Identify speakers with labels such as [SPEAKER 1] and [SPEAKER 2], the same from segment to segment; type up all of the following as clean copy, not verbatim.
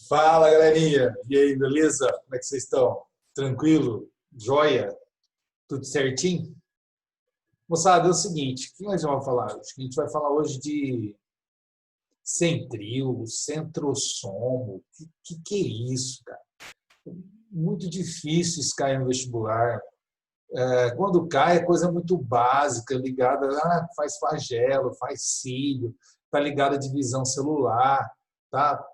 [SPEAKER 1] Fala, galerinha! E aí, beleza? Como é que vocês estão? Tranquilo? Joia? Tudo certinho? Moçada, é o seguinte, o que nós vamos falar hoje? A gente vai falar hoje de centrilo, centrossomo. Que é isso, cara? Muito difícil isso cair no vestibular. Quando cai, é coisa muito básica, ligada, faz flagelo, faz cílio, está ligada à divisão celular, tá?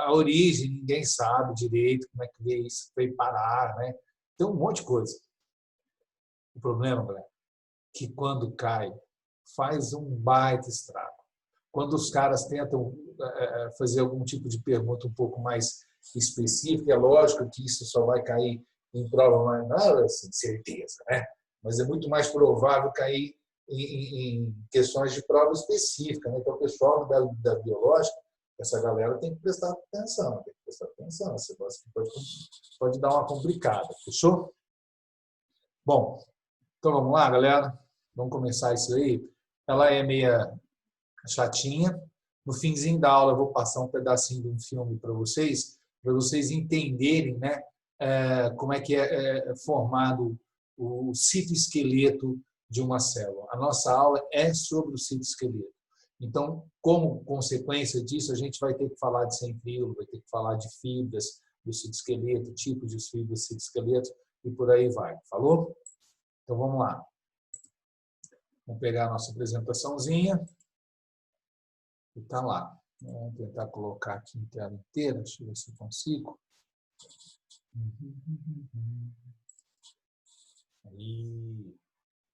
[SPEAKER 1] A origem, ninguém sabe direito como é que veio isso, veio parar, né? Tem um monte de coisa. O problema, galera, é que quando cai, faz um baita estrago. Quando os caras tentam fazer algum tipo de pergunta um pouco mais específica, é lógico que isso só vai cair em prova, mas não é assim, de certeza, né? Mas é muito mais provável cair em questões de prova específica, né? Então, o pessoal da biológica, essa galera tem que prestar atenção, tem que prestar atenção. Esse negócio pode dar uma complicada, fechou? Bom, então vamos lá, galera? Vamos começar isso aí. Ela é meia chatinha. No finzinho da aula eu vou passar um pedacinho de um filme para vocês entenderem, né, como é que é formado o citoesqueleto de uma célula. A nossa aula é sobre o citoesqueleto. Então, como consequência disso, a gente vai ter que falar de centríolo, vai ter que falar de fibras do citoesqueleto, tipos de fibras do citoesqueleto e por aí vai. Falou? Então, vamos lá. Vamos pegar a nossa apresentaçãozinha. E está lá. Vamos tentar colocar aqui em tela inteira. Deixa eu ver se eu consigo. Aí.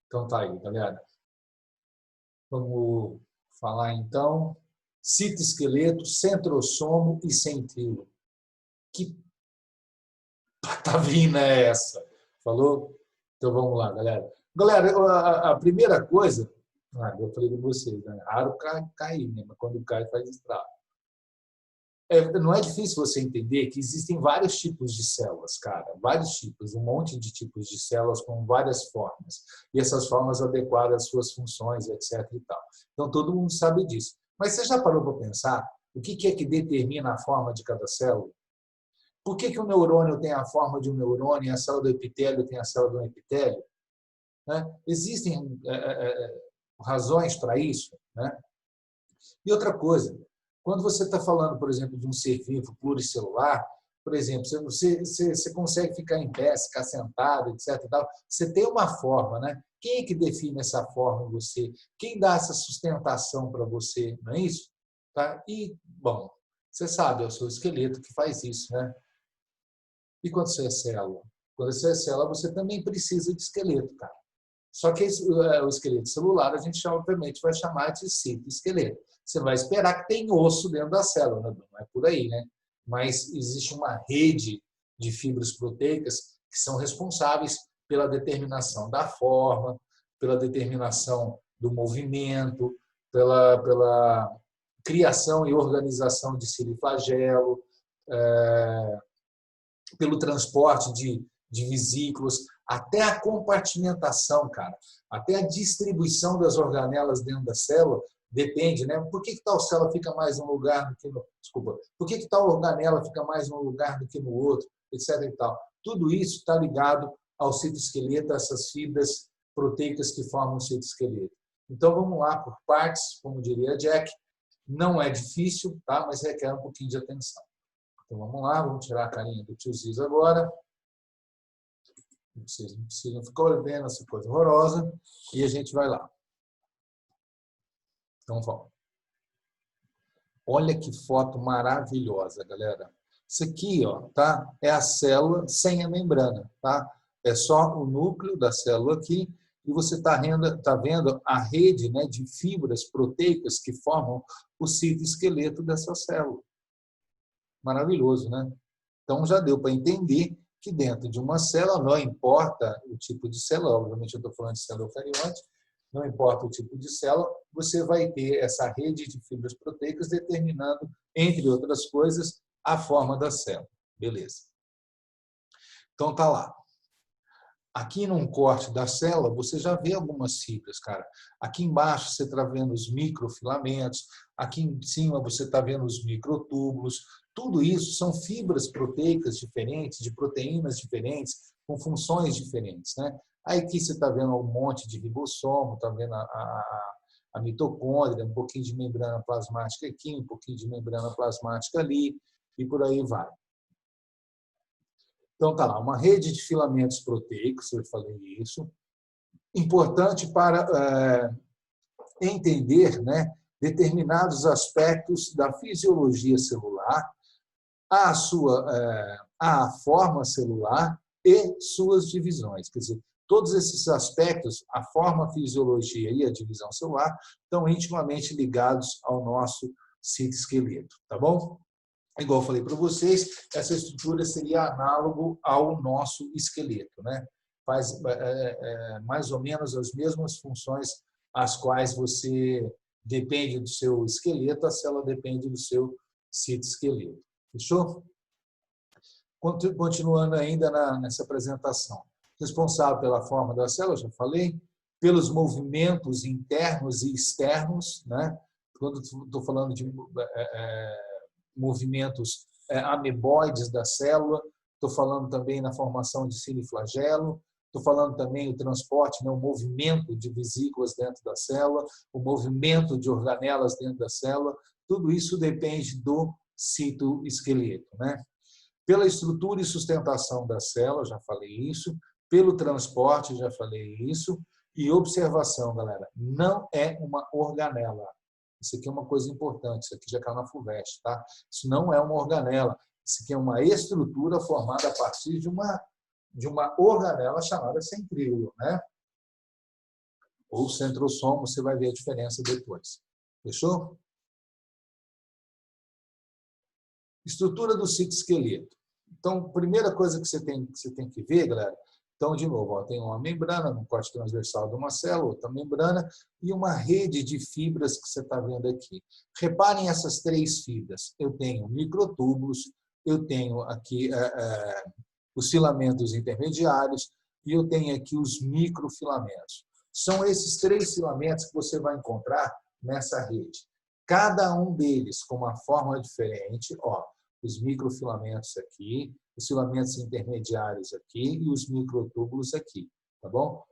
[SPEAKER 1] Então tá aí, galera. Vamos falar então. Citoesqueleto, centrossomo e centríolo. Que patavina é essa? Falou? Então vamos lá, galera. Galera, a primeira coisa, eu falei com vocês, né? Raro cair, né? Mas quando cai faz estrago. Não é difícil você entender que existem vários tipos de células, cara, vários tipos, um monte de tipos de células com várias formas, e essas formas adequadas às suas funções, etc. e tal. Então, todo mundo sabe disso. Mas você já parou para pensar o que é que determina a forma de cada célula? Por que o neurônio tem a forma de um neurônio e a célula do epitélio tem a célula do epitélio? Né? Existem razões para isso, né? E outra coisa, quando você está falando, por exemplo, de um ser vivo pluricelular, por exemplo, você consegue ficar em pé, ficar sentado, etc. E tal, você tem uma forma, né? Quem é que define essa forma em você? Quem dá essa sustentação para você? Não é isso? Tá? E, bom, você sabe, é o seu esqueleto que faz isso, né? E quando você é célula? Quando você é célula, você também precisa de esqueleto, cara. Só que o esqueleto celular a gente obviamente vai chamar de citoesqueleto. Você vai esperar que tem osso dentro da célula, não é por aí, né? Mas existe uma rede de fibras proteicas que são responsáveis pela determinação da forma, pela determinação do movimento, pela criação e organização de cílio e flagelo, pelo transporte de vesículos, até a compartimentação, cara, até a distribuição das organelas dentro da célula depende, né? Por que tal célula fica mais num lugar do que no... Desculpa. Por que tal organela fica mais num lugar do que no outro, etc. e tal. Tudo isso está ligado ao citoesqueleto, a essas fibras proteicas que formam o citoesqueleto. Então, vamos lá por partes, como diria Jack. Não é difícil, tá? Mas requer um pouquinho de atenção. Então, vamos lá, vamos tirar a carinha do tio Ziz agora. Vocês não precisam ficar vendo essa coisa horrorosa. E a gente vai lá. Então, vamos. Olha que foto maravilhosa, galera. Isso aqui, ó, tá? É a célula sem a membrana, tá? É só o núcleo da célula aqui. E você está vendo a rede, né, de fibras proteicas que formam o citoesqueleto dessa célula. Maravilhoso, né? Então, já deu para entender que dentro de uma célula, não importa o tipo de célula, obviamente eu estou falando de célula eucarionte, não importa o tipo de célula, você vai ter essa rede de fibras proteicas determinando, entre outras coisas, a forma da célula. Beleza. Então, tá lá. Aqui num corte da célula, você já vê algumas fibras, cara. Aqui embaixo você está vendo os microfilamentos, aqui em cima você está vendo os microtúbulos. Tudo isso são fibras proteicas diferentes, de proteínas diferentes, com funções diferentes, né? Aí aqui você está vendo um monte de ribossomo, está vendo a mitocôndria, um pouquinho de membrana plasmática aqui, um pouquinho de membrana plasmática ali, e por aí vai. Então, está lá, uma rede de filamentos proteicos, eu falei isso, importante para entender, né, determinados aspectos da fisiologia celular, a forma celular e suas divisões. Quer dizer, todos esses aspectos, a forma, a fisiologia e a divisão celular, estão intimamente ligados ao nosso citoesqueleto, tá bom? Igual eu falei para vocês, essa estrutura seria análogo ao nosso esqueleto, né? Faz mais ou menos as mesmas funções as quais você depende do seu esqueleto, a célula depende do seu citoesqueleto. Fechou? Continuando ainda nessa apresentação. Responsável pela forma da célula, já falei, pelos movimentos internos e externos, né? Quando estou falando de movimentos ameboides da célula, estou falando também na formação de cineflagelo, estou falando também o transporte, né, o movimento de vesículas dentro da célula, o movimento de organelas dentro da célula, tudo isso depende do citoesqueleto, né? Pela estrutura e sustentação da célula, já falei isso, pelo transporte, já falei isso, e observação, galera, não é uma organela. Isso aqui é uma coisa importante, isso aqui já caiu na FUVEST, tá? Isso não é uma organela, isso aqui é uma estrutura formada a partir de uma organela chamada centríolo, né? Ou centrosomo, você vai ver a diferença depois. Fechou? Estrutura do citoesqueleto. Então, primeira coisa que você tem que ver, galera, então, de novo, ó, tem uma membrana no corte transversal de uma célula, outra membrana e uma rede de fibras que você está vendo aqui. Reparem essas três fibras. Eu tenho microtúbulos, eu tenho aqui os filamentos intermediários e eu tenho aqui os microfilamentos. São esses três filamentos que você vai encontrar nessa rede. Cada um deles com uma forma diferente, ó, os microfilamentos aqui, os filamentos intermediários aqui e os microtúbulos aqui, tá bom?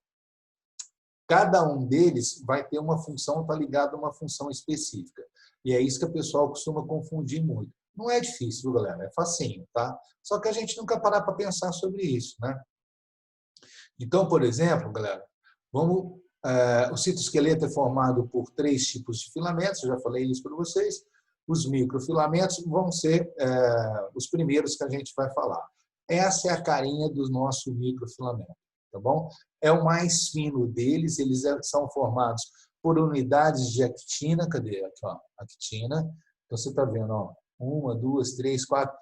[SPEAKER 1] Cada um deles vai ter uma função, está ligado a uma função específica. E é isso que o pessoal costuma confundir muito. Não é difícil, galera, é facinho, tá? Só que a gente nunca parar para pensar sobre isso, né? Então, por exemplo, galera, o citoesqueleto é formado por três tipos de filamentos, eu já falei isso para vocês. Os microfilamentos vão ser os primeiros que a gente vai falar. Essa é a carinha do nosso microfilamento, tá bom? É o mais fino deles, eles são formados por unidades de actina, cadê? Aqui, ó, actina. Então, você está vendo, ó, 1, 2, 3, 4.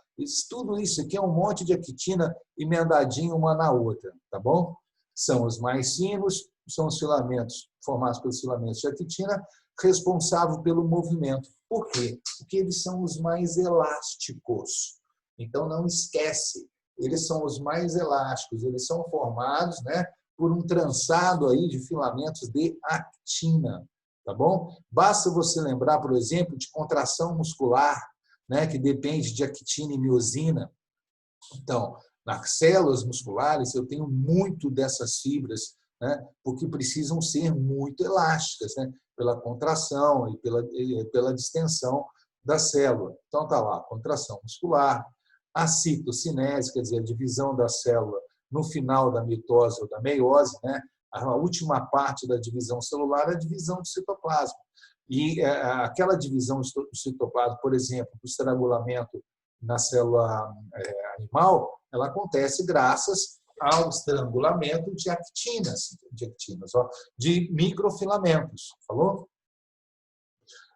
[SPEAKER 1] Tudo isso aqui é um monte de actina emendadinho uma na outra, tá bom? São os mais finos, são os filamentos formados pelos filamentos de actina, responsável pelo movimento. Por quê? Porque eles são os mais elásticos. Então, não esquece, eles são os mais elásticos. Eles são formados, né, por um trançado aí de filamentos de actina. Tá bom? Basta você lembrar, por exemplo, de contração muscular, né, que depende de actina e miosina. Então, nas células musculares, eu tenho muito dessas fibras, né, porque precisam ser muito elásticas, né, pela contração e pela distensão da célula. Então, está lá, contração muscular, a citocinese, quer dizer, a divisão da célula no final da mitose ou da meiose, né, a última parte da divisão celular é a divisão do citoplasma. E aquela divisão do citoplasma, por exemplo, do estrangulamento na célula animal, ela acontece graças ao estrangulamento de actinas, de microfilamentos, falou?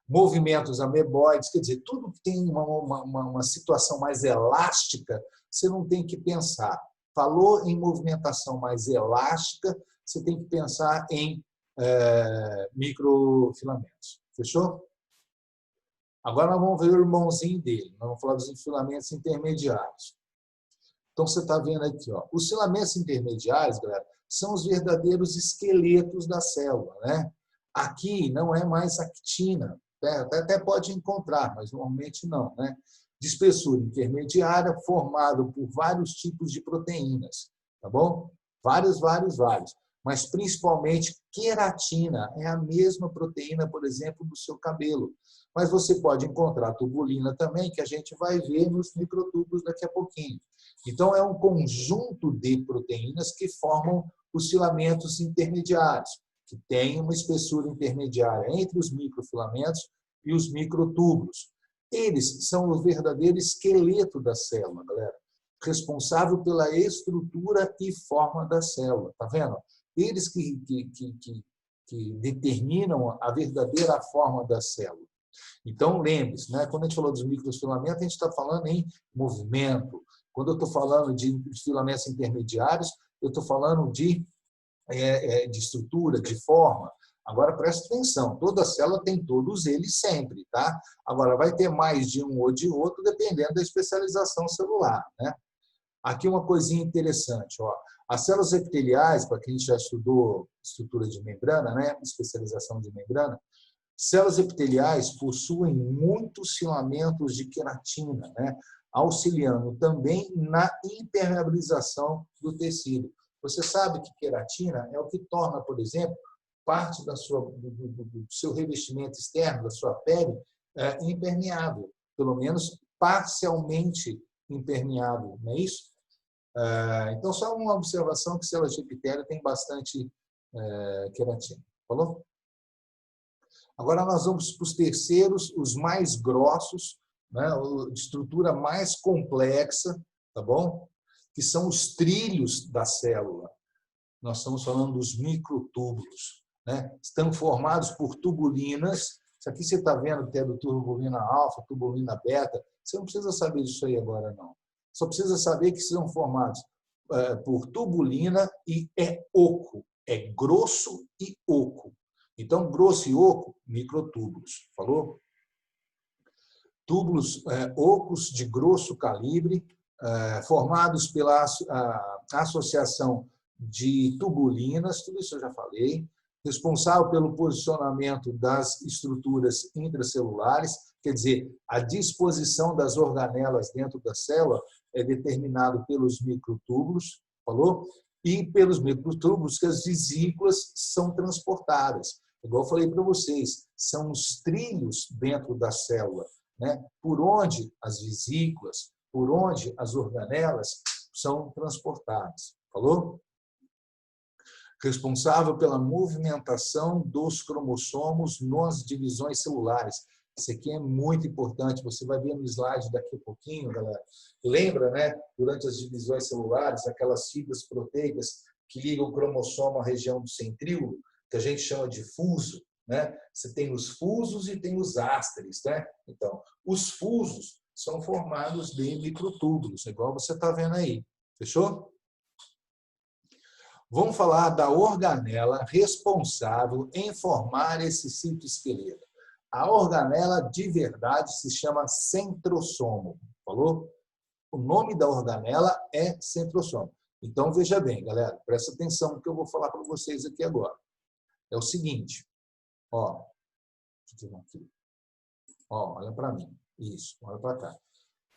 [SPEAKER 1] Movimentos ameboides, quer dizer, tudo que tem uma situação mais elástica, você não tem que pensar. Falou em movimentação mais elástica, você tem que pensar em microfilamentos. Fechou? Agora nós vamos ver o irmãozinho dele. Nós vamos falar dos filamentos intermediários. Então, você está vendo aqui, ó, os filamentos intermediários, galera, são os verdadeiros esqueletos da célula, né? Aqui não é mais actina, até pode encontrar, mas normalmente não, né? de espessura intermediária, formado por vários tipos de proteínas, tá bom? Vários. Mas principalmente queratina, é a mesma proteína, por exemplo, do seu cabelo. Mas você pode encontrar tubulina também, que a gente vai ver nos microtúbulos daqui a pouquinho. Então, é um conjunto de proteínas que formam os filamentos intermediários, que têm uma espessura intermediária entre os microfilamentos e os microtúbulos. Eles são o verdadeiro esqueleto da célula, galera, responsável pela estrutura e forma da célula. Tá vendo? Eles que determinam a verdadeira forma da célula. Então, lembre-se, né? Quando a gente falou dos microfilamentos, a gente está falando em movimento. Quando eu estou falando de filamentos intermediários, eu estou falando de estrutura, de forma. Agora, preste atenção, toda célula tem todos eles sempre, tá? Agora, vai ter mais de um ou de outro, dependendo da especialização celular, né? Aqui uma coisinha interessante, ó. As células epiteliais, para quem já estudou estrutura de membrana, né? Especialização de membrana, células epiteliais possuem muitos filamentos de queratina, né? Auxiliando também na impermeabilização do tecido. Você sabe que queratina é o que torna, por exemplo, parte do seu revestimento externo, da sua pele, impermeável, pelo menos parcialmente impermeável, não é isso? Então, só uma observação que células de epitélio tem bastante queratina. Falou? Agora nós vamos para os terceiros, os mais grossos, né, de estrutura mais complexa, tá bom? Que são os trilhos da célula. Nós estamos falando dos microtúbulos, né? Estão formados por tubulinas. Isso aqui você está vendo que é do tubulina alfa, tubulina beta. Você não precisa saber disso aí agora, não. Só precisa saber que são formados por tubulina e é oco. É grosso e oco. Então, grosso e oco, microtúbulos. Falou? Túbulos ocos de grosso calibre, formados pela associação de tubulinas, tudo isso eu já falei, responsável pelo posicionamento das estruturas intracelulares, quer dizer, a disposição das organelas dentro da célula é determinado pelos microtúbulos, falou? E pelos microtúbulos que as vesículas são transportadas. Igual eu falei para vocês, são os trilhos dentro da célula, né? Por onde as vesículas, por onde as organelas são transportadas. Falou? Responsável pela movimentação dos cromossomos nas divisões celulares. Isso aqui é muito importante, você vai ver no slide daqui a pouquinho, galera. Lembra, né? Durante as divisões celulares, aquelas fibras proteicas que ligam o cromossomo à região do centríolo, que a gente chama de fuso, né? Você tem os fusos e tem os ásteres, né? Então, os fusos são formados de microtúbulos, igual você está vendo aí. Fechou? Vamos falar da organela responsável em formar esse citoesqueleto. A organela de verdade se chama centrosomo. Falou? O nome da organela é centrosomo. Então, veja bem, galera, presta atenção no que eu vou falar para vocês aqui agora. É o seguinte, ó, olha para mim, isso, olha para cá.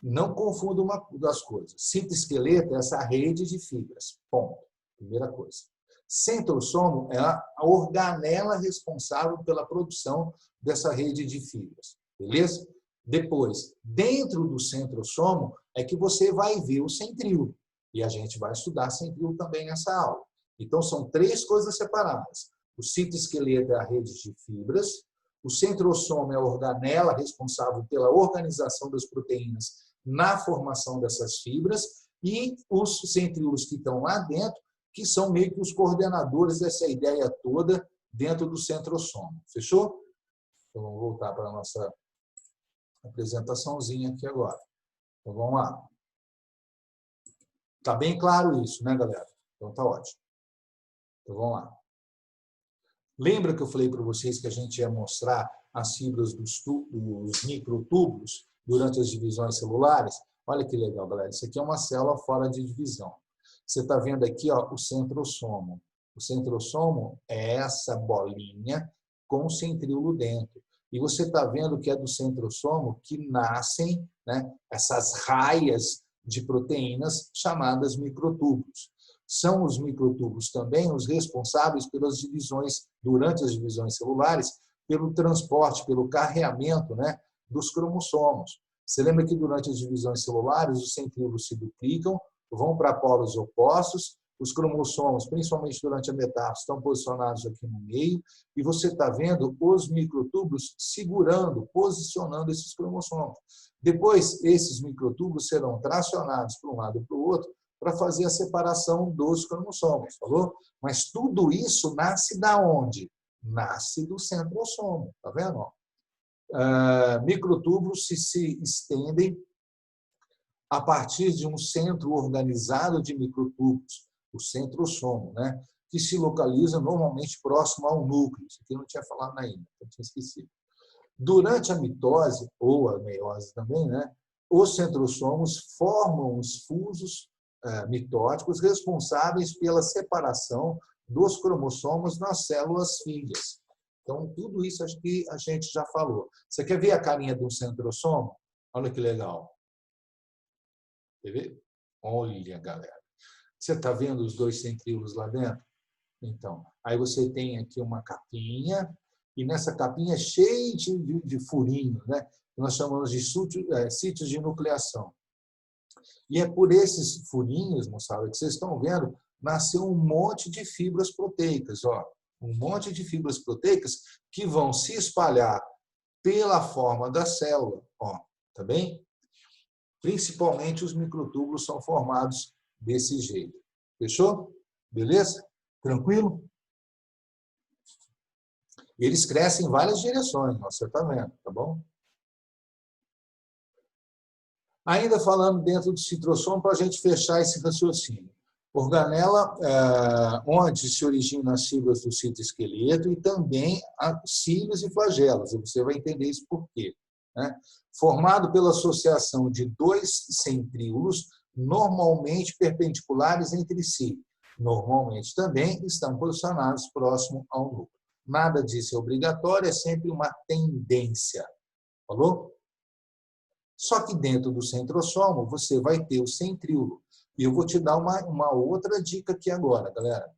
[SPEAKER 1] Não confunda uma das coisas. Citoesqueleto é essa rede de fibras, ponto. Primeira coisa. Centrosomo é a organela responsável pela produção dessa rede de fibras, beleza? Depois, dentro do centrosomo é que você vai ver o centríolo. E a gente vai estudar centríolo também nessa aula. Então, são três coisas separadas. O citoesqueleto é a rede de fibras, o centrosomo é a organela responsável pela organização das proteínas na formação dessas fibras, e os centríolos que estão lá dentro, que são meio que os coordenadores dessa ideia toda dentro do centrosomo. Fechou? Então, vamos voltar para a nossa apresentaçãozinha aqui agora. Então, vamos lá. Está bem claro isso, né, galera? Então, está ótimo. Então, vamos lá. Lembra que eu falei para vocês que a gente ia mostrar as fibras dos microtúbulos durante as divisões celulares? Olha que legal, galera. Isso aqui é uma célula fora de divisão. Você está vendo aqui, ó, o centrosomo. O centrosomo é essa bolinha com o centríolo dentro. E você está vendo que é do centrosomo que nascem, né, essas raias de proteínas chamadas microtúbulos. São os microtúbulos também os responsáveis pelas divisões, durante as divisões celulares, pelo transporte, pelo carreamento, né, dos cromossomos. Você lembra que durante as divisões celulares os centríolos se duplicam, vão para polos opostos, os cromossomos, principalmente durante a metáfise, estão posicionados aqui no meio, e você está vendo os microtúbulos segurando, posicionando esses cromossomos. Depois, esses microtúbulos serão tracionados para um lado e para o outro para fazer a separação dos cromossomos, falou? Mas tudo isso nasce da onde? Nasce do centrosomo, tá vendo? Microtúbulos se estendem a partir de um centro organizado de microtúbulos, o centrosomo, né, que se localiza normalmente próximo ao núcleo. Isso aqui eu não tinha falado ainda, eu tinha esquecido. Durante a mitose, ou a meiose também, né, os centrosomos formam os fusos mitóticos responsáveis pela separação dos cromossomos nas células filhas. Então, tudo isso acho que a gente já falou. Você quer ver a carinha de um centrosomo? Olha que legal. Quer ver? Olha, galera. Você está vendo os dois centríolos lá dentro? Então, aí você tem aqui uma capinha, e nessa capinha é cheia de furinhos, né? Que nós chamamos de sítios de nucleação. E é por esses furinhos, moçada, que vocês estão vendo, nasceu um monte de fibras proteicas, ó. Um monte de fibras proteicas que vão se espalhar pela forma da célula, ó, tá bem? Principalmente os microtúbulos são formados desse jeito. Fechou? Beleza? Tranquilo? Eles crescem em várias direções, você está vendo, tá bom? Ainda falando dentro do citrossomo, para a gente fechar esse raciocínio. Organela, onde se originam as fibras do citoesqueleto e também cílios e flagelos. Você vai entender isso por quê, né? Formado pela associação de dois centríolos, normalmente perpendiculares entre si. Normalmente também estão posicionados próximo ao núcleo. Nada disso é obrigatório, é sempre uma tendência. Falou? Só que dentro do centrosomo você vai ter o centríolo. E eu vou te dar uma outra dica aqui agora, galera.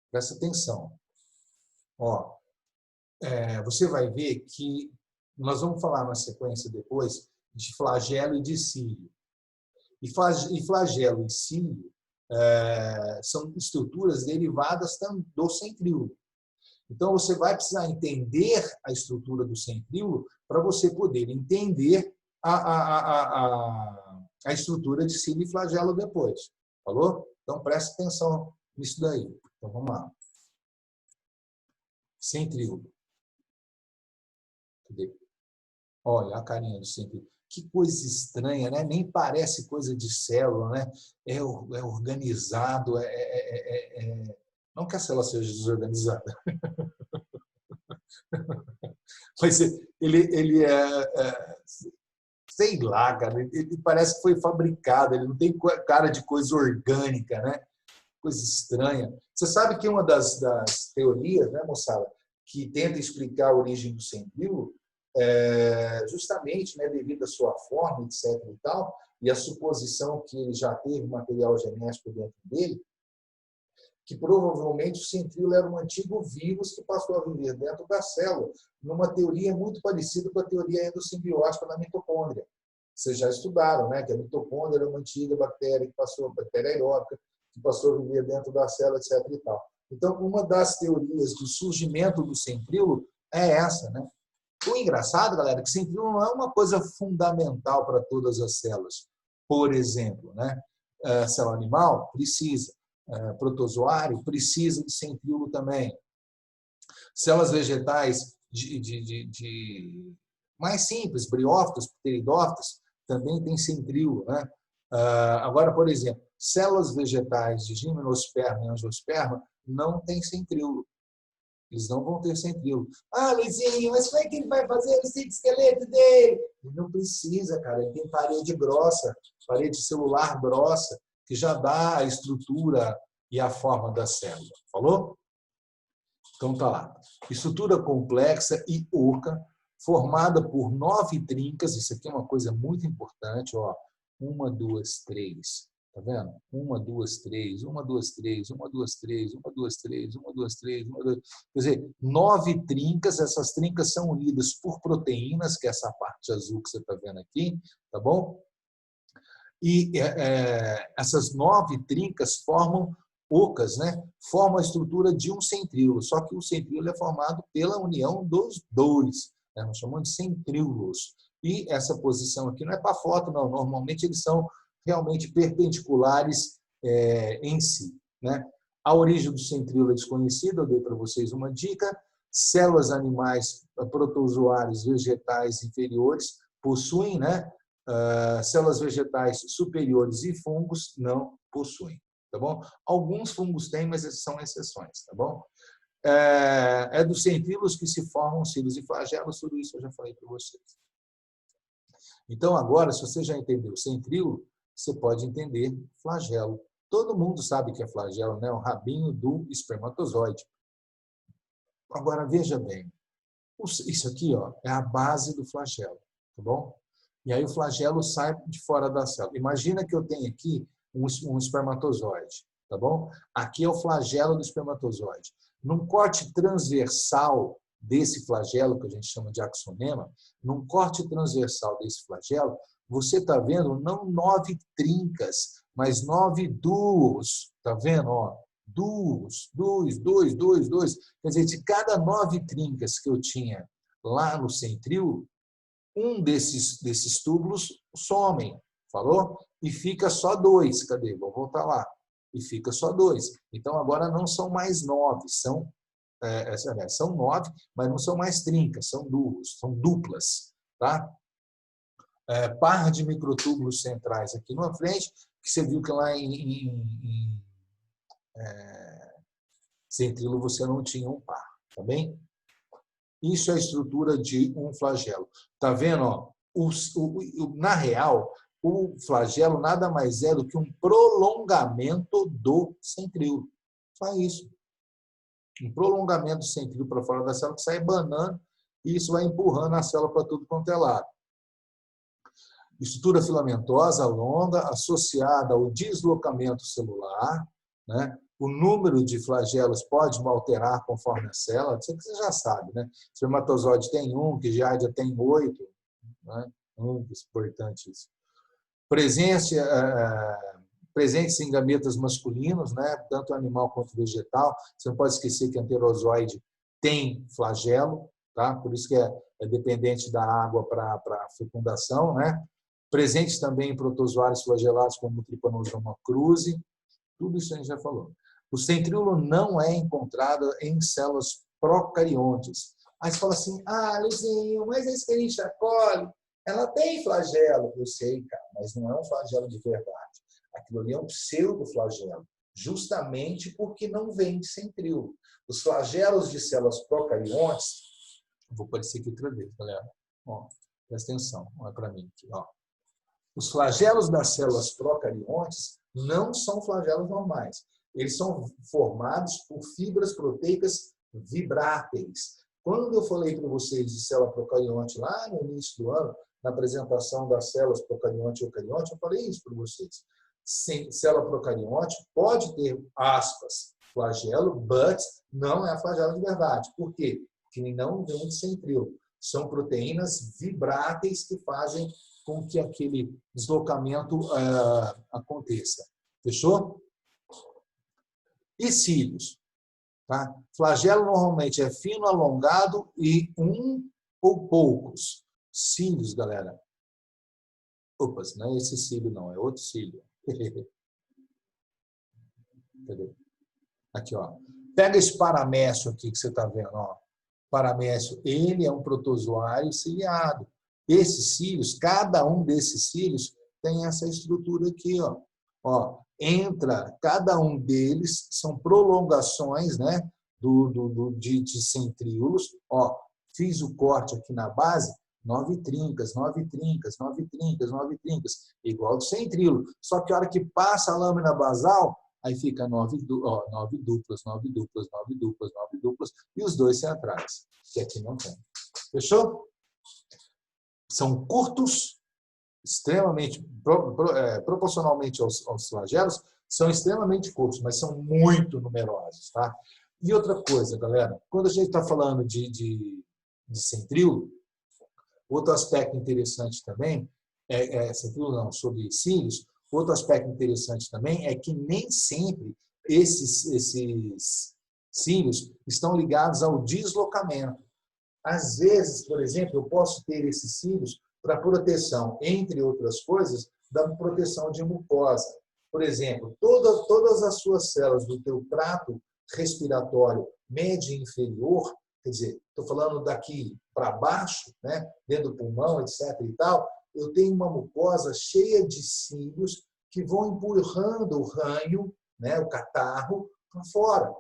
[SPEAKER 1] Presta atenção. Ó, você vai ver que nós vamos falar na sequência depois de flagelo e de cílio. E flagelo e cílio são estruturas derivadas do centríolo. Então, você vai precisar entender a estrutura do centríolo para você poder entender a estrutura de cílio e flagelo depois. Falou? Então, preste atenção nisso daí. Então, vamos lá. Centríolo. Cadê? Olha a carinha do centríolo. Que coisa estranha, né? Nem parece coisa de célula, né? É organizado, não que a célula seja desorganizada. Mas ele sei lá, cara, ele parece que foi fabricado, ele não tem cara de coisa orgânica, né? Coisa estranha. Você sabe que uma das teorias, né, moçada, que tenta explicar a origem do centríolo, justamente, né, devido à sua forma, etc. e tal, e a suposição que ele já teve material genético dentro dele, que provavelmente o centríolo era um antigo vírus que passou a viver dentro da célula, numa teoria muito parecida com a teoria endossimbiótica da mitocôndria. Vocês já estudaram, né? Que a mitocôndria era uma antiga bactéria, bactéria aeróbica, que passou a viver dentro da célula, etc. e tal. Então, uma das teorias do surgimento do centríolo é essa, né? O engraçado, galera, é que o centríolo não é uma coisa fundamental para todas as células. Por exemplo, né? A célula animal precisa. Protozoário precisa de centríolo também. Células vegetais mais simples, briófitas, pteridófitas, também tem centríolo, né? Agora, por exemplo, células vegetais de gimnosperma e angiosperma não têm centríolo. Eles não vão ter centríolo. Ah, Luizinho, mas como é que ele vai fazer o citoesqueleto dele? Ele não precisa, cara. Ele tem parede grossa, parede celular grossa, que já dá a estrutura e a forma da célula. Falou? Então, tá lá. Estrutura complexa e oca, formada por 9 trincas. Isso aqui é uma coisa muito importante, ó. 1, 2, 3. Tá vendo? 1, 2, 3, 1, 2, 3, 1, 2, 3, 1, 2, 3, 1, 2, 3, 1, 2. Quer dizer, 9 trincas. Essas trincas são unidas por proteínas, que é essa parte azul que você está vendo aqui, tá bom? E essas 9 trincas formam ocas, né? Formam a estrutura de um centríolo, só que o centríolo é formado pela união dos dois, né? Nós chamamos de centríolos. E essa posição aqui não é para foto, não. Normalmente eles são realmente perpendiculares em si, né? A origem do centríolo é desconhecida, eu dei para vocês uma dica. Células animais, protozoários vegetais inferiores possuem, né? Células vegetais superiores e fungos não possuem, tá bom? Alguns fungos têm, mas são exceções, tá bom? É dos centríolos que se formam cílios e flagelos, tudo isso eu já falei para vocês. Então, agora, se você já entendeu centríolo, você pode entender flagelo. Todo mundo sabe que é flagelo, né? O rabinho do espermatozoide. Agora, veja bem, isso aqui, ó, é a base do flagelo, tá bom? E aí o flagelo sai de fora da célula. Imagina que eu tenho aqui um espermatozoide, tá bom? Aqui é o flagelo do espermatozoide. Num corte transversal desse flagelo, que a gente chama de axonema, num corte transversal desse flagelo, você está vendo não 9 trincas, mas 9 duos, tá vendo? Ó, duos, dois. Quer dizer, de cada 9 trincas que eu tinha lá no centríolo, um desses túbulos somem, falou? E fica só 2. Cadê? Vou voltar lá. E fica só 2. Então, agora não são mais 9, são 9, mas não são mais trincas, são duos, são duplas, tá? Par de microtúbulos centrais aqui na frente, que você viu que lá em centríolo você não tinha um par, tá bem? Isso é a estrutura de um flagelo. Tá vendo? Ó? Na real, o flagelo nada mais é do que um prolongamento do centríolo. Só isso. Um prolongamento do centríolo para fora da célula que sai banando e isso vai empurrando a célula para tudo quanto é lado. Estrutura filamentosa longa, associada ao deslocamento celular, né? O número de flagelos pode alterar conforme a célula, isso que você já sabe, né? O espermatozoide tem 1, que giardia tem 8, né? Importante isso. Presentes em gametas masculinos, né? Tanto animal quanto vegetal. Você não pode esquecer que anterozoide tem flagelo, tá? Por isso que é dependente da água para a fecundação, né? Presentes também em protozoários flagelados como o Trypanosoma cruzi. Tudo isso a gente já falou. O centríolo não é encontrado em células procariontes. Aí você fala assim, Luizinho, mas a Escherichia coli, ela tem flagelo. Eu sei, cara, mas não é um flagelo de verdade. Aquilo ali é um pseudoflagelo, justamente porque não vem de centríolo. Os flagelos de células procariontes, vou aparecer aqui outra vez, galera. Ó, presta atenção, olha para mim aqui, ó. Os flagelos das células procariontes não são flagelos normais. Eles são formados por fibras proteicas vibráteis. Quando eu falei para vocês de célula procarionte lá no início do ano, na apresentação das células procarionte e eucarionte, eu falei isso para vocês. Célula procarionte pode ter, aspas, flagelo, but não é flagelo de verdade. Por quê? Porque não vem de centríolo. São proteínas vibráteis que fazem com que aquele deslocamento aconteça. Fechou? E cílios? Tá? Flagelo normalmente é fino, alongado e um ou poucos. Cílios, galera. Opas, não é esse cílio, não. É outro cílio. Cadê? Aqui, ó. Pega esse paramécio aqui que você está vendo. Ó. Paramécio, ele é um protozoário ciliado. Esses cílios, cada um desses cílios tem essa estrutura aqui, ó. Ó, cada um deles são prolongações, né, de centríolos. Ó, fiz o corte aqui na base, 9 trincas, 9 trincas, 9 trincas, 9 trincas, igual do centríolo. Só que a hora que passa a lâmina basal, aí fica 9 duplas, 9 duplas, 9 duplas, 9 duplas, e os 2 centrais, que aqui não tem. Fechou? são curtos, extremamente, proporcionalmente aos flagelos, são extremamente curtos, mas são muito numerosos. Tá? E outra coisa, galera, quando a gente está falando de centríolo, outro aspecto interessante também, centríolo não, sobre cílios, outro aspecto interessante também é que nem sempre esses cílios estão ligados ao deslocamento. Às vezes, por exemplo, eu posso ter esses cílios para proteção, entre outras coisas, da proteção de mucosa. Por exemplo, todas as suas células do teu trato respiratório médio e inferior, quer dizer, estou falando daqui para baixo, né, dentro do pulmão, etc. e tal, eu tenho uma mucosa cheia de cílios que vão empurrando o ranho, né, o catarro, para fora.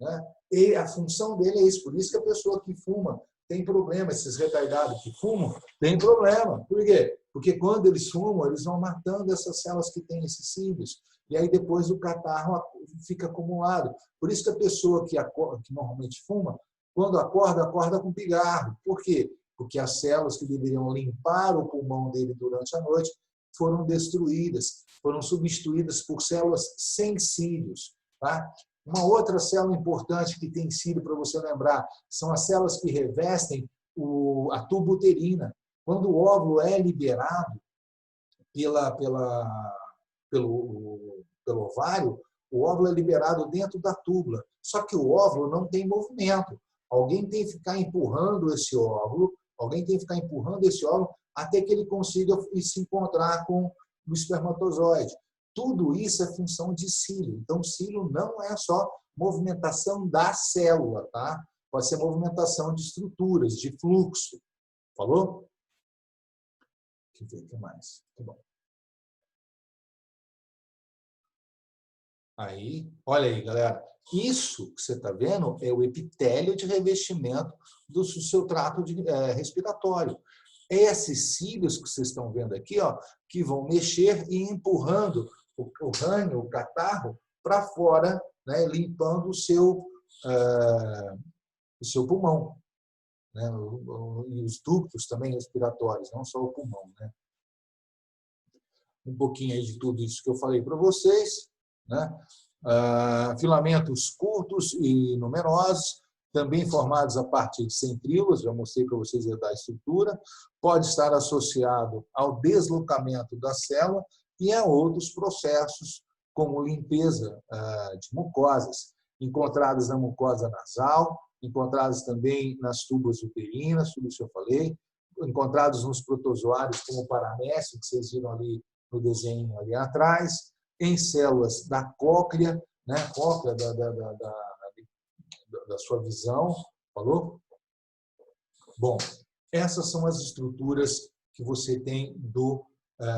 [SPEAKER 1] Né? E a função dele é isso. Por isso que a pessoa que fuma tem problema. Esses retardados que fumam têm problema. Por quê? Porque quando eles fumam, eles vão matando essas células que têm esses cílios. E aí depois o catarro fica acumulado. Por isso que a pessoa que normalmente fuma, quando acorda com pigarro. Por quê? Porque as células que deveriam limpar o pulmão dele durante a noite foram destruídas, foram substituídas por células sem cílios. Tá? Uma outra célula importante que tem cílio para você lembrar são as células que revestem a tuba uterina. Quando o óvulo é liberado pelo ovário, o óvulo é liberado dentro da túbula. Só que o óvulo não tem movimento. Alguém tem que ficar empurrando esse óvulo, até que ele consiga se encontrar com o espermatozoide. Tudo isso é função de cílio. Então, cílio não é só movimentação da célula, tá? Pode ser movimentação de estruturas, de fluxo. Falou? Deixa eu ver o que mais. Tá bom. Aí, olha aí, galera. Isso que você está vendo é o epitélio de revestimento do seu trato respiratório. Esses cílios que vocês estão vendo aqui, ó, que vão mexer e empurrando o ranho, o catarro, para fora, né, limpando o seu pulmão. Né, e os ductos também respiratórios, não só o pulmão. Né? Um pouquinho aí de tudo isso que eu falei para vocês. Né? Filamentos curtos e numerosos, também formados a partir de centríolos, já mostrei para vocês da estrutura, pode estar associado ao deslocamento da célula e a outros processos, como limpeza de mucosas, encontradas na mucosa nasal, encontradas também nas tubas uterinas, tudo isso que eu falei, encontrados nos protozoários, como o paramécio, que vocês viram ali no desenho ali atrás, em células da cóclea, né? Cóclea da sua visão, falou? Bom, essas são as estruturas que você tem do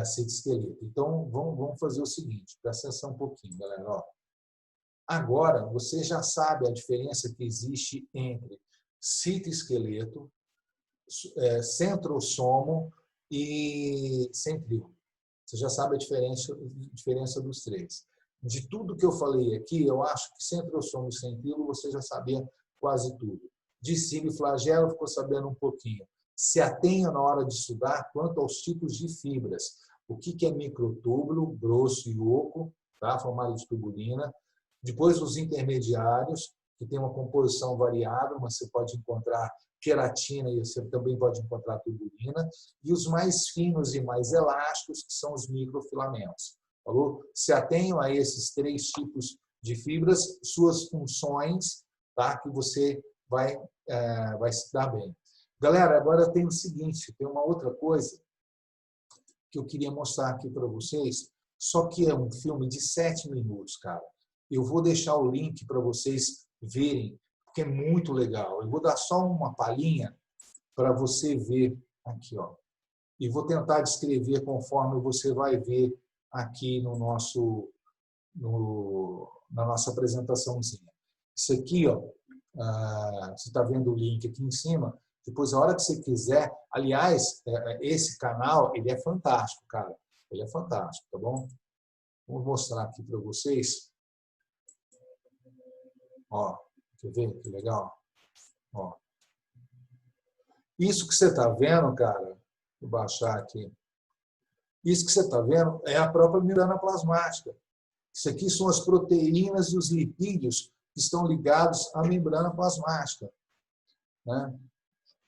[SPEAKER 1] citoesqueleto. Então, vamos fazer o seguinte, presta atenção um pouquinho, galera. Ó. Agora, você já sabe a diferença que existe entre citoesqueleto, centrosomo e centríolo. Você já sabe a diferença dos três. De tudo que eu falei aqui, eu acho que centrosomo e centríolo você já sabia quase tudo. De cílio e flagelo ficou sabendo um pouquinho. Se atenha na hora de estudar quanto aos tipos de fibras. O que é microtúbulo, grosso e oco, tá? Formado de tubulina. Depois os intermediários, que tem uma composição variável, mas você pode encontrar queratina e você também pode encontrar tubulina, e os mais finos e mais elásticos, que são os microfilamentos. Falou? Se atenham a esses três tipos de fibras, suas funções, tá? Que você vai se dar bem. Galera, agora tem o seguinte, tem uma outra coisa que eu queria mostrar aqui para vocês, só que é um filme de 7 minutos, cara. Eu vou deixar o link para vocês verem, porque é muito legal. Eu vou dar só uma palhinha para você ver aqui, ó. E vou tentar descrever conforme você vai ver aqui na nossa apresentaçãozinha. Isso aqui, ó, você está vendo o link aqui em cima. Depois, a hora que você quiser, aliás, esse canal, ele é fantástico, cara. Ele é fantástico, tá bom? Vou mostrar aqui para vocês. Ó, quer ver que legal? Ó. Isso que você está vendo, cara, Vou baixar aqui. Isso que você está vendo é a própria membrana plasmática. Isso aqui são as proteínas e os lipídios que estão ligados à membrana plasmática, né?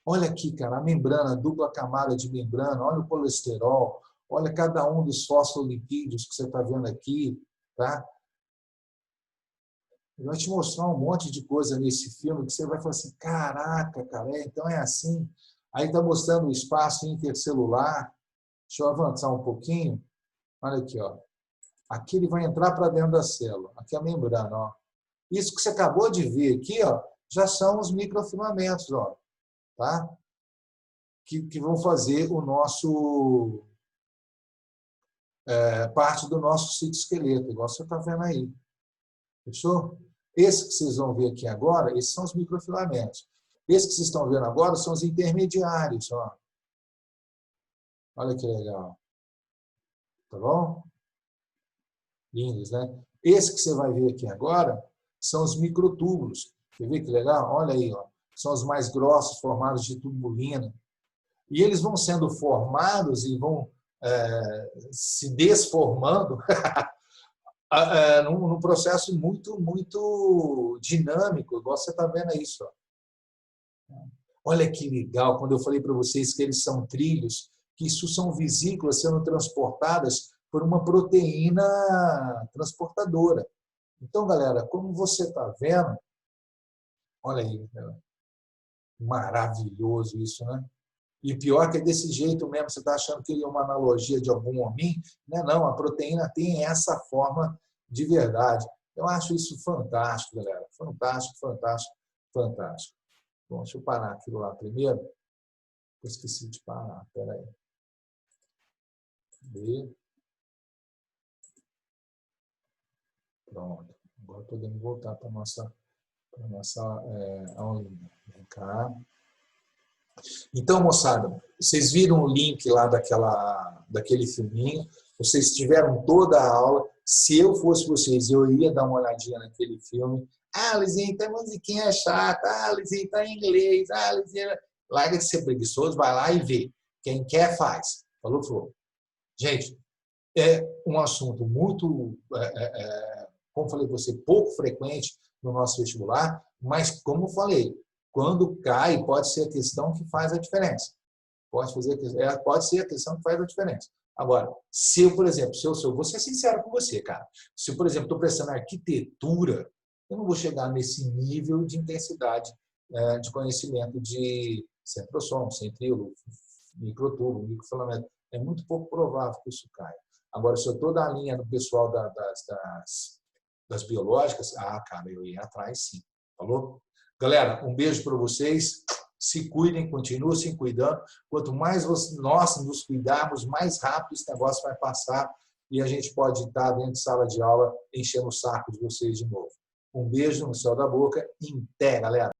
[SPEAKER 1] Olha aqui, cara, a membrana, dupla camada de membrana, olha o colesterol, olha cada um dos fosfolipídios que você está vendo aqui, tá? Eu vou te mostrar um monte de coisa nesse filme que você vai falar assim, caraca, cara, então é assim. Aí está mostrando o espaço intercelular. Deixa eu avançar um pouquinho. Olha aqui, ó. Aqui ele vai entrar para dentro da célula. Aqui é a membrana, ó. Isso que você acabou de ver aqui, ó, já são os microfilamentos, ó, tá? Que vão fazer o nosso parte do nosso citoesqueleto, igual você está vendo aí. Fechou? Esse que vocês vão ver aqui agora, esses são os microfilamentos. Esse que vocês estão vendo agora são os intermediários, ó. Olha que legal. Tá bom? Lindos, né? Esse que você vai ver aqui agora são os microtúbulos. Quer ver que legal? Olha aí, ó. São os mais grossos, formados de tubulina. E eles vão sendo formados e vão se desformando num processo muito, muito dinâmico, igual você está vendo isso. Ó. Olha que legal, quando eu falei para vocês que eles são trilhos, que isso são vesículas sendo transportadas por uma proteína transportadora. Então, galera, como você está vendo, olha aí, maravilhoso isso, né? E pior que é desse jeito mesmo, você está achando que ele é uma analogia de algum homem? Não, a proteína tem essa forma de verdade. Eu acho isso fantástico, galera. Fantástico, fantástico, fantástico. Bom, deixa eu parar aquilo lá primeiro. Eu esqueci de parar, peraí. Pronto. Agora podemos voltar para a nossa aulinha. Vem cá. Então, moçada, vocês viram o link lá daquele filminho, vocês tiveram toda a aula. Se eu fosse vocês, eu ia dar uma olhadinha naquele filme. Ah, Lizinho, tem musiquinha chata. Ah, Lizinho, tá em inglês. Ah, Lizinho... Larga de ser preguiçoso, vai lá e vê. Quem quer, faz. Falou, Flor. Gente, é um assunto muito, como falei para você, pouco frequente no nosso vestibular, mas, como eu falei, quando cai, pode ser a questão que faz a diferença. Pode ser a questão que faz a diferença. Agora, se eu, por exemplo, eu vou ser sincero com você, cara. Se eu, por exemplo, estou prestando arquitetura, eu não vou chegar nesse nível de intensidade de conhecimento de centrossom, centríolo, microtubo, microfilamento. É muito pouco provável que isso caia. Agora, se eu estou na linha do pessoal das biológicas, cara, eu ia atrás sim. Falou? Galera, um beijo para vocês. Se cuidem, continuem se cuidando. Quanto mais nós nos cuidarmos, mais rápido esse negócio vai passar e a gente pode estar dentro de sala de aula enchendo o saco de vocês de novo. Um beijo no céu da boca e em pé, galera.